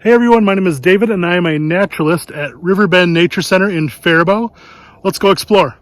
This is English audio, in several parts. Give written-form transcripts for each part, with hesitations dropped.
Hey everyone, my name is David and I am a naturalist at Riverbend Nature Center in Faribault. Let's go explore.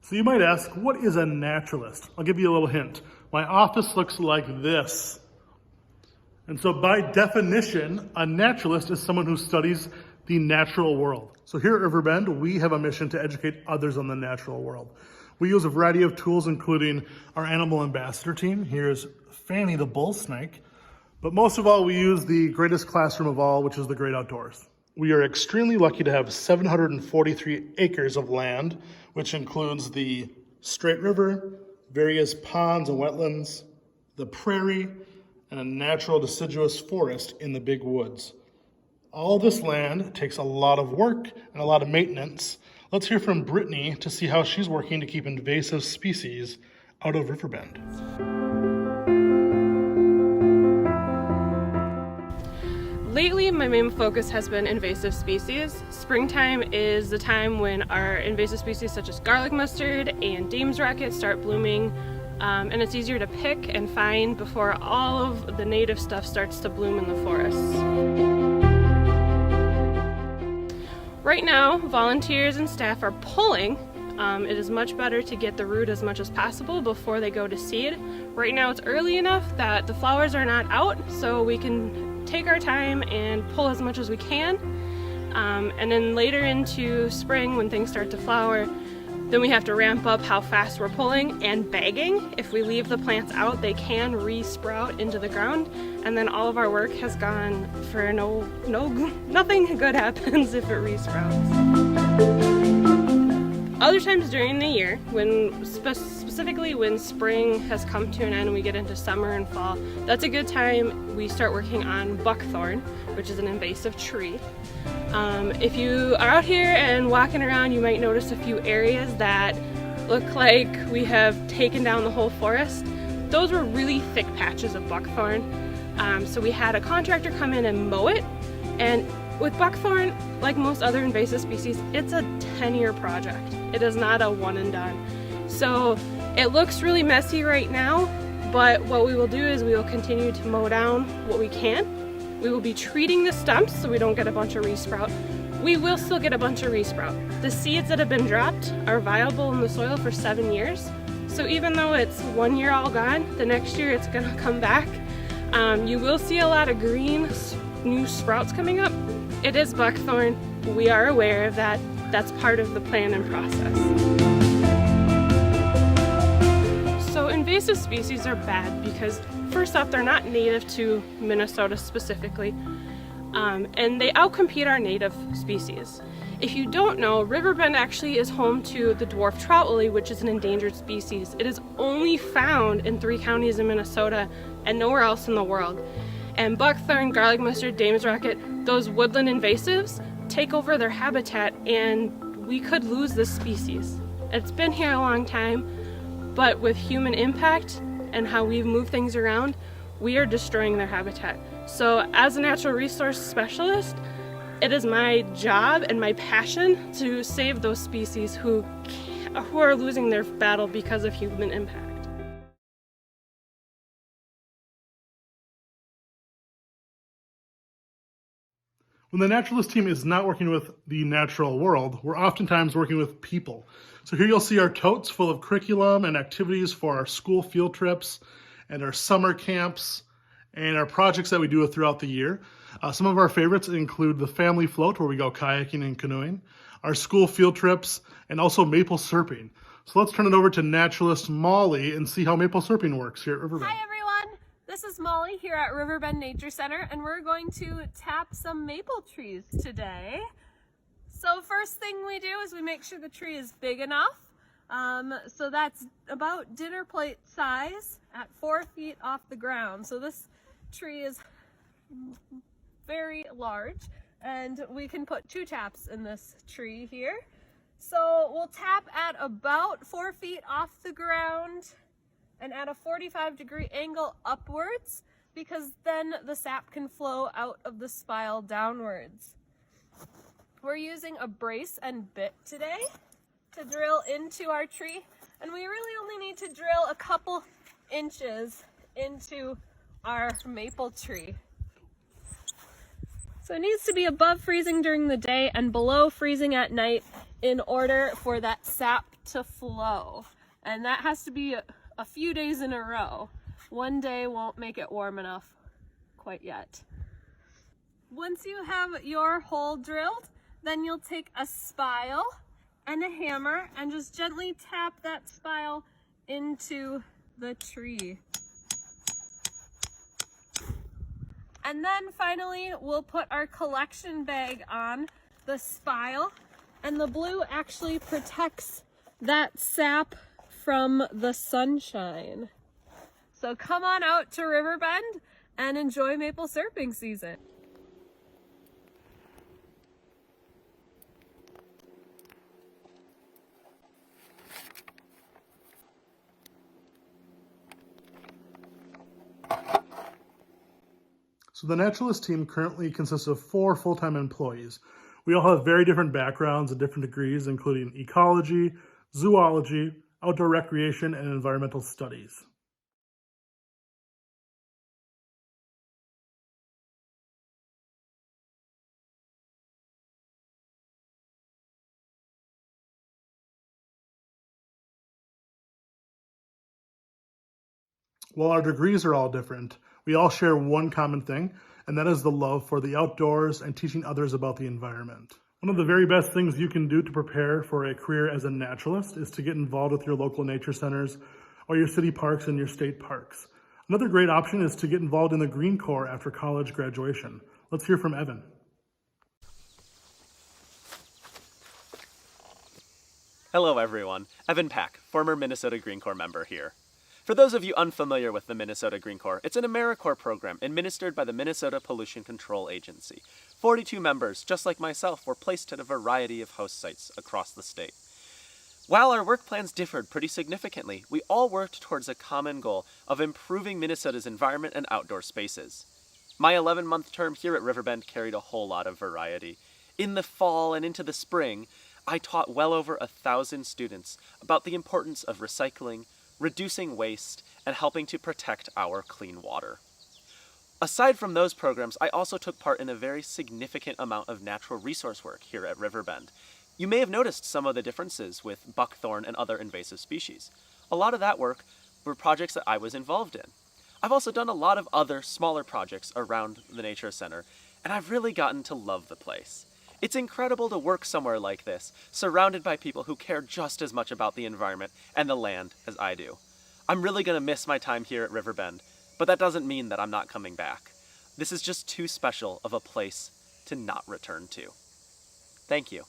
So you might ask, what is a naturalist? I'll give you a little hint. My office looks like this. And so by definition, a naturalist is someone who studies the natural world. So here at Riverbend, we have a mission to educate others on the natural world. We use a variety of tools, including our animal ambassador team. Here's Fanny the bull snake. But most of all, we use the greatest classroom of all, which is the great outdoors. We are extremely lucky to have 743 acres of land, which includes the Straight River, various ponds and wetlands, the prairie, and a natural deciduous forest in the big woods. All this land takes a lot of work and a lot of maintenance. Let's hear from Brittany to see how she's working to keep invasive species out of Riverbend. Lately, my main focus has been invasive species. Springtime is the time when our invasive species such as garlic mustard and Dame's rocket start blooming, and it's easier to pick and find before all of the native stuff starts to bloom in the forests. Right now, volunteers and staff are pulling. It is much better to get the root as much as possible before they go to seed. Right now it's early enough that the flowers are not out, so we can take our time and pull as much as we can. And then later into spring, when things start to flower, then we have to ramp up how fast we're pulling and bagging. If we leave the plants out, they can re-sprout into the ground, and then all of our work has gone for nothing good happens if it re-sprouts. Other times during the year, when specifically when spring has come to an end and we get into summer and fall, that's a good time we start working on buckthorn, which is an invasive tree. If you are out here and walking around, you might notice a few areas that look like we have taken down the whole forest. Those were really thick patches of buckthorn. So we had a contractor come in and mow it, and with buckthorn, like most other invasive species, it's a 10-year project. It is not a one and done. So it looks really messy right now, but what we will do is we will continue to mow down what we can. We will be treating the stumps so we don't get a bunch of resprout. We will still get a bunch of resprout. The seeds that have been dropped are viable in the soil for 7 years. So even though it's 1 year all gone, the next year it's gonna come back. You will see a lot of green new sprouts coming up. It is buckthorn. We are aware of that. That's part of the plan and process. So invasive species are bad because first off, they're not native to Minnesota specifically, and they outcompete our native species. If you don't know, Riverbend actually is home to the dwarf trout lily, which is an endangered species. It is only found in 3 counties in Minnesota and nowhere else in the world. And buckthorn, garlic mustard, Dame's rocket, those woodland invasives take over their habitat, and we could lose this species. It's been here a long time, but with human impact and how we move things around, we are destroying their habitat. So as a natural resource specialist, it is my job and my passion to save those species who are losing their battle because of human impact. When the naturalist team is not working with the natural world, we're oftentimes working with people. So here you'll see our totes full of curriculum and activities for our school field trips and our summer camps and our projects that we do throughout the year. Some of our favorites include the family float, where we go kayaking and canoeing, our school field trips, and also maple surfing. So let's turn it over to naturalist Molly and see how maple surfing works here at Riverbend. Hi everyone, this is Molly here at Riverbend Nature Center, and we're going to tap some maple trees today. So first thing we do is we make sure the tree is big enough. So that's about dinner plate size at 4 feet off the ground. So this tree is very large, and we can put 2 taps in this tree here. So we'll tap at about 4 feet off the ground and at a 45-degree angle upwards, because then the sap can flow out of the spile downwards. We're using a brace and bit today to drill into our tree, and we really only need to drill a couple inches into our maple tree. So it needs to be above freezing during the day and below freezing at night in order for that sap to flow. And that has to be a few days in a row. One day won't make it warm enough quite yet. Once you have your hole drilled, then you'll take a spile and a hammer and just gently tap that spile into the tree. And then finally, we'll put our collection bag on the spile, and the blue actually protects that sap from the sunshine. So come on out to Riverbend and enjoy maple syrupping season. So the Naturalist team currently consists of 4 full-time employees. We all have very different backgrounds and different degrees, including ecology, zoology, outdoor recreation, and environmental studies. While our degrees are all different, we all share one common thing, and that is the love for the outdoors and teaching others about the environment. One of the very best things you can do to prepare for a career as a naturalist is to get involved with your local nature centers or your city parks and your state parks. Another great option is to get involved in the Green Corps after college graduation. Let's hear from Evan. Hello everyone, Evan Pack, former Minnesota Green Corps member here. For those of you unfamiliar with the Minnesota Green Corps, it's an AmeriCorps program administered by the Minnesota Pollution Control Agency. 42 members, just like myself, were placed at a variety of host sites across the state. While our work plans differed pretty significantly, we all worked towards a common goal of improving Minnesota's environment and outdoor spaces. My 11-month term here at Riverbend carried a whole lot of variety. In the fall and into the spring, I taught well over 1,000 students about the importance of recycling, reducing waste, and helping to protect our clean water. Aside from those programs, I also took part in a very significant amount of natural resource work here at Riverbend. You may have noticed some of the differences with buckthorn and other invasive species. A lot of that work were projects that I was involved in. I've also done a lot of other smaller projects around the Nature Center, and I've really gotten to love the place. It's incredible to work somewhere like this, surrounded by people who care just as much about the environment and the land as I do. I'm really going to miss my time here at Riverbend, but that doesn't mean that I'm not coming back. This is just too special of a place to not return to. Thank you.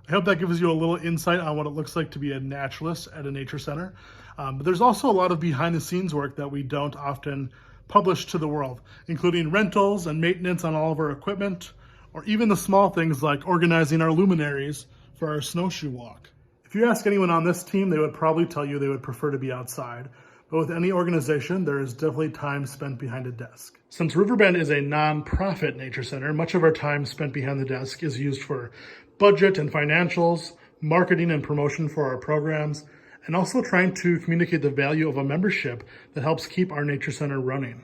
I hope that gives you a little insight on what it looks like to be a naturalist at a nature center. But there's also a lot of behind the scenes work that we don't often publish to the world, including rentals and maintenance on all of our equipment, or even the small things like organizing our luminaries for our snowshoe walk. If you ask anyone on this team, they would probably tell you they would prefer to be outside. But with any organization, there is definitely time spent behind a desk. Since Riverbend is a non-profit nature center, much of our time spent behind the desk is used for budget and financials, marketing and promotion for our programs, and also trying to communicate the value of a membership that helps keep our nature center running.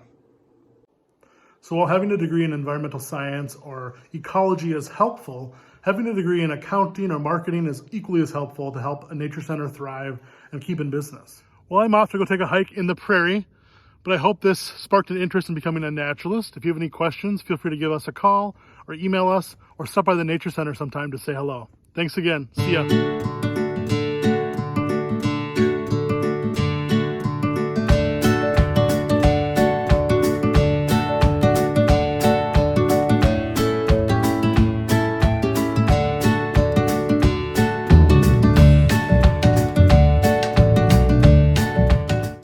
So while having a degree in environmental science or ecology is helpful, having a degree in accounting or marketing is equally as helpful to help a nature center thrive and keep in business. Well, I'm off to go take a hike in the prairie, but I hope this sparked an interest in becoming a naturalist. If you have any questions, feel free to give us a call or email us or stop by the Nature Center sometime to say hello. Thanks again. See ya.